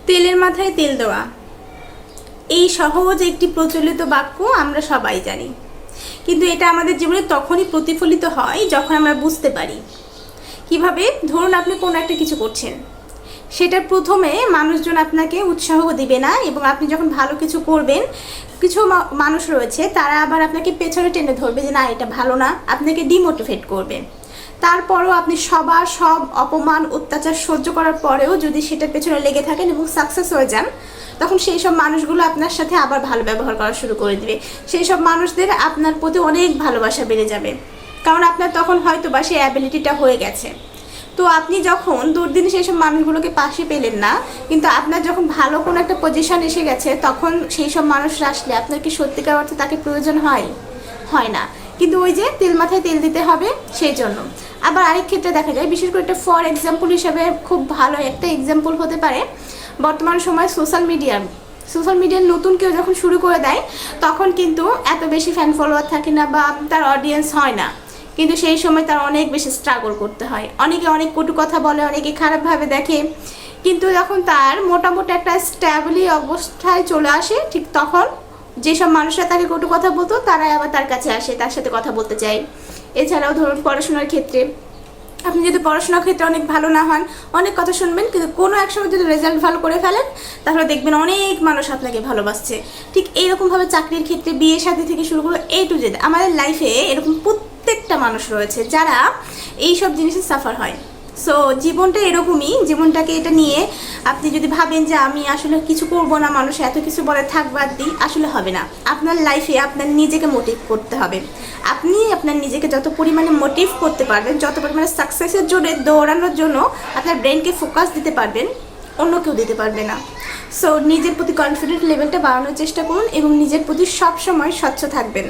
তেলের মাথায় তেল দেওয়া, এই সহজ একটি প্রচলিত বাক্য আমরা সবাই জানি, কিন্তু এটা আমাদের জীবনে তখনই প্রতিফলিত হয় যখন আমরা বুঝতে পারি। কিভাবে? ধরুন আপনি কোনো একটা কিছু করছেন, সেটার প্রথমে মানুষজন আপনাকে উৎসাহ দিবে না, এবং আপনি যখন ভালো কিছু করবেন কিছু মানুষ রয়েছে তারা আবার আপনাকে পেছনে টেনে ধরবে যে না এটা ভালো না, আপনাকে ডিমোটিভেট করবে। তারপরও আপনি সবার সব অপমান অত্যাচার সহ্য করার পরেও যদি সেটার পেছনে লেগে থাকেন এবং সাকসেস হয়ে যান, তখন সেই সব মানুষগুলো আপনার সাথে আবার ভালো ব্যবহার করা শুরু করে দিবে। সেই সব মানুষদের আপনার প্রতি অনেক ভালোবাসা বেড়ে যাবে, কারণ আপনার তখন হয়তো বা সেই অ্যাবিলিটিটা হয়ে গেছে। তো আপনি যখন দুর্দিনে সেই সব মানুষগুলোকে পাশে পেলেন না, কিন্তু আপনার যখন ভালো কোনো একটা পজিশন এসে গেছে, তখন সেই সব মানুষরা আসলে আপনার কি সত্যিকার অর্থে তাকে প্রয়োজন হয় না। কিন্তু ওই যে তেল মাথায় তেল দিতে হবে সেই জন্য। আবার আরেক ক্ষেত্রে দেখা যায়, বিশেষ করে একটা ফর এক্সাম্পল হিসাবে খুব ভালো একটা এক্সাম্পল হতে পারে বর্তমান সময় সোশ্যাল মিডিয়ার নতুন কেউ যখন শুরু করে দেয়, তখন কিন্তু এত বেশি ফ্যান ফলোয়ার থাকে না বা তার অডিয়েন্স হয় না, কিন্তু সেই সময় তার অনেক বেশি স্ট্রাগল করতে হয়। অনেকে অনেক কটু কথা বলে, অনেকে খারাপভাবে দেখে, কিন্তু যখন তার মোটামুটি একটা স্ট্যাবলি অবস্থায় চলে আসে, ঠিক তখন যেসব মানুষরা তাকে কটু কথা বলতো তারাই আবার তার কাছে আসে, তার সাথে কথা বলতে চায়। এছাড়াও ধরুন পড়াশোনার ক্ষেত্রে, আপনি যদি পড়াশোনার ক্ষেত্রে অনেক ভালো না হন, অনেক কথা শুনবেন, কিন্তু কোনো এক সময় যদি রেজাল্ট ভালো করে ফেলেন, তাহলে দেখবেন অনেক মানুষ আপনাকে ভালোবাসছে। ঠিক এইরকমভাবে চাকরির ক্ষেত্রে, বিয়ে শাদী থেকে শুরু করে A to Z আমাদের লাইফে এরকম প্রত্যেকটা মানুষ রয়েছে যারা এইসব জিনিসের সাফার হয়। সো জীবনটা এরকমই, জীবনটাকে এটা নিয়ে আপনি যদি ভাবেন যে আমি আসলে কিছু করব না, মানুষ এত কিছু বলে থাক বাদ দিই, আসলে হবে না। আপনার লাইফে আপনার নিজেকে মোটিভ করতে হবে। আপনি আপনার নিজেকে যত পরিমাণে মোটিভ করতে পারবেন, যত পরিমাণে সাকসেসের জন্য দৌড়ানোর জন্য আপনার ব্রেনকে ফোকাস দিতে পারবেন, অন্য কেউ দিতে পারবে না। সো নিজের প্রতি কনফিডেন্ট লেভেলটা বাড়ানোর চেষ্টা করুন এবং নিজের প্রতি সবসময় স্বচ্ছ থাকবেন।